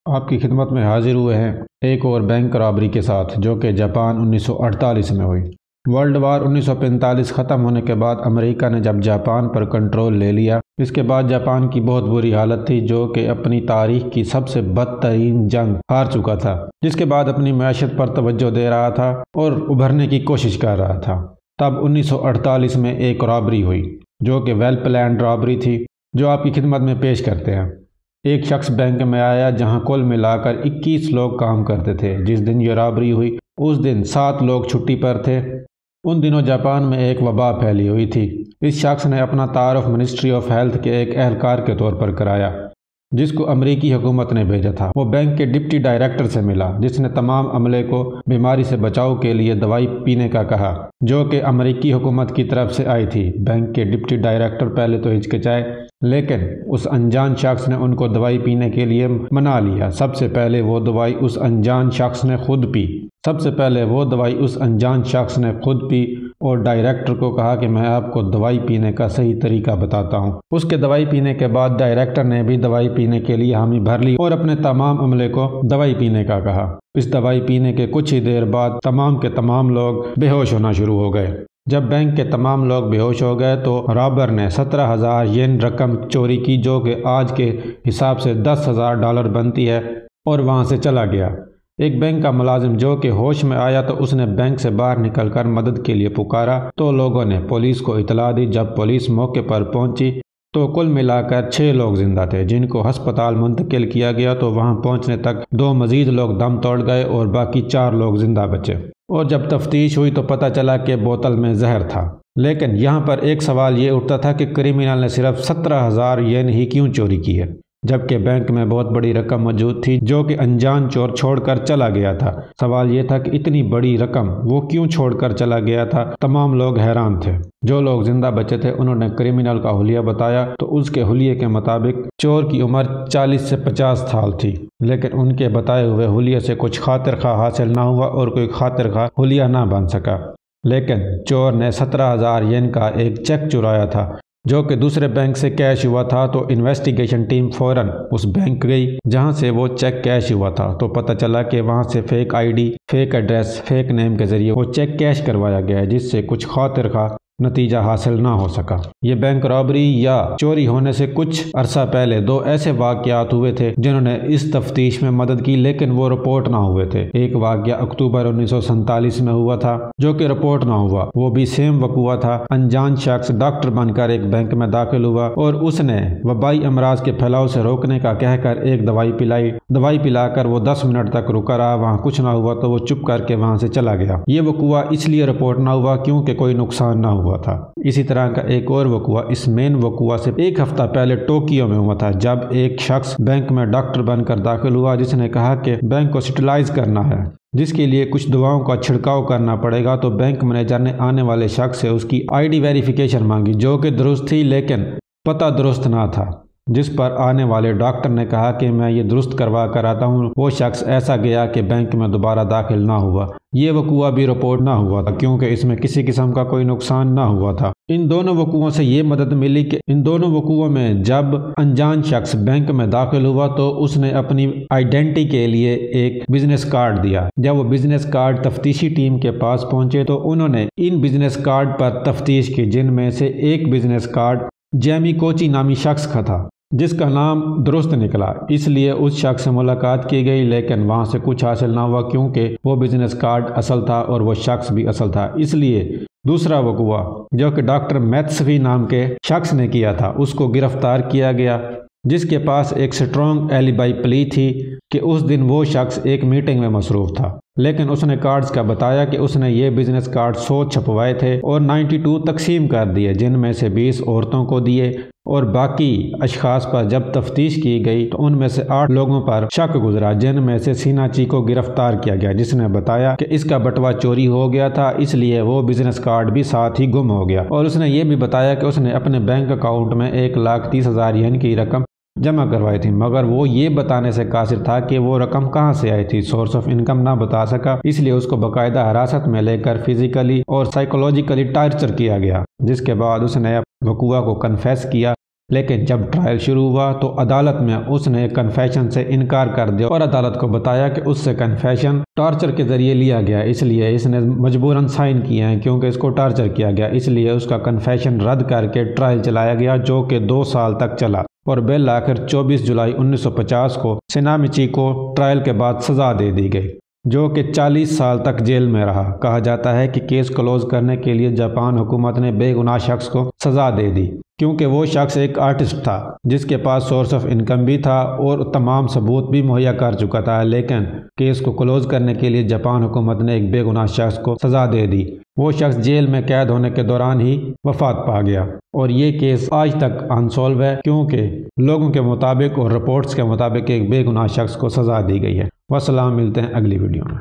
آپ کی خدمت میں حاضر ہوئے ہیں ایک اور بینک رابری کے ساتھ، جو کہ جاپان 1948 میں ہوئی۔ ورلڈ وار 1945 ختم ہونے کے بعد امریکہ نے جب جاپان پر کنٹرول لے لیا، اس کے بعد جاپان کی بہت بری حالت تھی، جو کہ اپنی تاریخ کی سب سے بدترین جنگ ہار چکا تھا، جس کے بعد اپنی معیشت پر توجہ دے رہا تھا اور ابھرنے کی کوشش کر رہا تھا۔ تب 1948 میں ایک رابری ہوئی، جو کہ ویل پلانڈ رابری تھی، جو آپ کی خدمت میں پیش کرتے ہیں۔ ایک شخص بینک میں آیا جہاں کل ملا کر 21 لوگ کام کرتے تھے۔ جس دن یہ رابری ہوئی اس دن 7 لوگ چھٹی پر تھے۔ ان دنوں جاپان میں ایک وبا پھیلی ہوئی تھی۔ اس شخص نے اپنا تعارف منسٹری آف ہیلتھ کے ایک اہلکار کے طور پر کرایا، جس کو امریکی حکومت نے بھیجا تھا۔ وہ بینک کے ڈپٹی ڈائریکٹر سے ملا، جس نے تمام عملے کو بیماری سے بچاؤ کے لیے دوائی پینے کا کہا، جو کہ امریکی حکومت کی طرف سے آئی تھی۔ بینک کے ڈپٹی ڈائریکٹر پہلے تو ہچکچائے، لیکن اس انجان شخص نے ان کو دوائی پینے کے لیے منا لیا۔ سب سے پہلے وہ دوائی اس انجان شخص نے خود پی اور ڈائریکٹر کو کہا کہ میں آپ کو دوائی پینے کا صحیح طریقہ بتاتا ہوں۔ اس کے دوائی پینے کے بعد ڈائریکٹر نے بھی دوائی پینے کے لیے حامی بھر لی اور اپنے تمام عملے کو دوائی پینے کا کہا۔ اس دوائی پینے کے کچھ ہی دیر بعد تمام کے تمام لوگ بے ہوش ہونا شروع ہو گئے۔ جب بینک کے تمام لوگ بے ہوش ہو گئے تو رابر نے 17,000 ین رقم چوری کی، جو کہ آج کے حساب سے $10,000 بنتی ہے، اور وہاں سے چلا گیا۔ ایک بینک کا ملازم جو کہ ہوش میں آیا تو اس نے بینک سے باہر نکل کر مدد کے لیے پکارا، تو لوگوں نے پولیس کو اطلاع دی۔ جب پولیس موقع پر پہنچی تو کل ملا کر 6 لوگ زندہ تھے، جن کو ہسپتال منتقل کیا گیا، تو وہاں پہنچنے تک 2 مزید لوگ دم توڑ گئے اور باقی 4 لوگ زندہ بچے۔ اور جب تفتیش ہوئی تو پتہ چلا کہ بوتل میں زہر تھا۔ لیکن یہاں پر ایک سوال یہ اٹھتا تھا کہ کرمنل نے صرف 17,000 ین ہی کیوں چوری کی ہے، جبکہ بینک میں بہت بڑی رقم موجود تھی جو کہ انجان چور چھوڑ کر چلا گیا تھا۔ سوال یہ تھا کہ اتنی بڑی رقم وہ کیوں چھوڑ کر چلا گیا تھا۔ تمام لوگ حیران تھے۔ جو لوگ زندہ بچے تھے انہوں نے کرمنل کا حلیہ بتایا تو اس کے حلیے کے مطابق چور کی عمر 40 سے 50 سال تھی، لیکن ان کے بتائے ہوئے حلیے سے کچھ خاطر خواہ حاصل نہ ہوا اور کوئی خاطر خواہ حلیہ نہ بن سکا۔ لیکن چور نے 17,000 ین کا ایک چیک چرایا تھا جو کہ دوسرے بینک سے کیش ہوا تھا، تو انویسٹیگیشن ٹیم فوراً اس بینک گئی جہاں سے وہ چیک کیش ہوا تھا، تو پتہ چلا کہ وہاں سے fake I D, fake address, fake name کے ذریعے وہ چیک کیش کروایا گیا ہے، جس سے کچھ خاطر خواہ نتیجہ حاصل نہ ہو سکا۔ یہ بینک رابری یا چوری ہونے سے کچھ عرصہ پہلے 2 ایسے واقعات ہوئے تھے جنہوں نے اس تفتیش میں مدد کی، لیکن وہ رپورٹ نہ ہوئے تھے۔ ایک واقعہ اکتوبر 1947 میں ہوا تھا جو کہ رپورٹ نہ ہوا، وہ بھی سیم وقوع تھا۔ انجان شخص ڈاکٹر بن کر ایک بینک میں داخل ہوا اور اس نے وبائی امراض کے پھیلاؤ سے روکنے کا کہہ کر ایک دوائی پلائی۔ دوائی پلا کر وہ 10 منٹ تک رکا رہا، وہاں کچھ نہ ہوا تو وہ چپ کر کے وہاں سے چلا گیا۔ یہ وقوع اس لیے رپورٹ نہ ہوا کیونکہ کوئی نقصان نہ ہوا تھا۔ اسی طرح کا ایک اور وقوع اس مین وقوع سے 1 ہفتہ پہلے ٹوکیو میں ہوا تھا، جب ایک شخص بینک میں ڈاکٹر بن کر داخل ہوا جس نے کہا کہ بینک کو سٹیلائز کرنا ہے، جس کے لیے کچھ دواؤں کا چھڑکاؤ کرنا پڑے گا، تو بینک مینیجر نے آنے والے شخص سے اس کی آئی ڈی ویریفیکیشن مانگی، جو کہ درست تھی لیکن پتہ درست نہ تھا، جس پر آنے والے ڈاکٹر نے کہا کہ میں یہ درست کروا کر آتا ہوں۔ وہ شخص ایسا گیا کہ بینک میں دوبارہ داخل نہ ہوا۔ یہ وقوع بھی رپورٹ نہ ہوا تھا کیونکہ اس میں کسی قسم کا کوئی نقصان نہ ہوا تھا۔ ان دونوں وقوعوں سے یہ مدد ملی کہ ان دونوں وقوعوں میں جب انجان شخص بینک میں داخل ہوا تو اس نے اپنی آئیڈینٹی کے لیے ایک بزنس کارڈ دیا۔ جب وہ بزنس کارڈ تفتیشی ٹیم کے پاس پہنچے تو انہوں نے ان بزنس کارڈ پر تفتیش کی، جن میں سے ایک بزنس کارڈ جیمی کوچی نامی شخص کا تھا، جس کا نام درست نکلا۔ اس لیے اس شخص سے ملاقات کی گئی، لیکن وہاں سے کچھ حاصل نہ ہوا کیونکہ وہ بزنس کارڈ اصل تھا اور وہ شخص بھی اصل تھا۔ اس لیے دوسرا وقوع جو کہ ڈاکٹر میتسوی نام کے شخص نے کیا تھا، اس کو گرفتار کیا گیا، جس کے پاس ایک سٹرونگ ایلیبائی پلی تھی کہ اس دن وہ شخص ایک میٹنگ میں مصروف تھا، لیکن اس نے کارڈز کا بتایا کہ اس نے یہ بزنس کارڈ 100 چھپوائے تھے اور 92 تقسیم کر دیے، جن میں سے 20 عورتوں کو دیے، اور باقی اشخاص پر جب تفتیش کی گئی تو ان میں سے 8 لوگوں پر شک گزرا، جن میں سے سیناچی کو گرفتار کیا گیا، جس نے بتایا کہ اس کا بٹوا چوری ہو گیا تھا، اس لیے وہ بزنس کارڈ بھی ساتھ ہی گم ہو گیا، اور اس نے یہ بھی بتایا کہ اس نے اپنے بینک اکاؤنٹ میں 1,30,000 ین کی رقم جمع کروائی تھی، مگر وہ یہ بتانے سے قاصر تھا کہ وہ رقم کہاں سے آئی تھی، سورس آف انکم نہ بتا سکا، اس لیے اس کو باقاعدہ حراست میں لے کر فزیکلی اور سائیکولوجیکلی ٹارچر کیا گیا، جس کے بعد اس نے وقوع کو کنفیس کیا لیکن جب ٹرائل شروع ہوا تو عدالت میں اس نے کنفیشن سے انکار کر دیا اور عدالت کو بتایا کہ اس سے کنفیشن ٹارچر کے ذریعے لیا گیا، اس لیے اس نے مجبوراً سائن کیے ہیں کیونکہ اس کو ٹارچر کیا گیا، اس لیے اس کا کنفیشن رد کر کے ٹرائل چلایا گیا جو کہ 2 سال تک چلا اور بالآخر 24 جولائی 1950 کو سینامیچی کو ٹرائل کے بعد سزا دے دی گئی جو کہ 40 سال تک جیل میں رہا۔ کہا جاتا ہے کہ کیس کلوز کرنے کے لیے جاپان حکومت نے بے گناہ شخص کو سزا دے دی کیونکہ وہ شخص ایک آرٹسٹ تھا جس کے پاس سورس آف انکم بھی تھا اور تمام ثبوت بھی مہیا کر چکا تھا، لیکن کیس کو کلوز کرنے کے لیے جاپان حکومت نے ایک بے گناہ شخص کو سزا دے دی۔ وہ شخص جیل میں قید ہونے کے دوران ہی وفات پا گیا اور یہ کیس آج تک انسولو ہے کیونکہ لوگوں کے مطابق اور رپورٹس کے مطابق ایک بے گناہ شخص کو سزا دی گئی ہے۔ والسلام، ملتے ہیں اگلی ویڈیو میں۔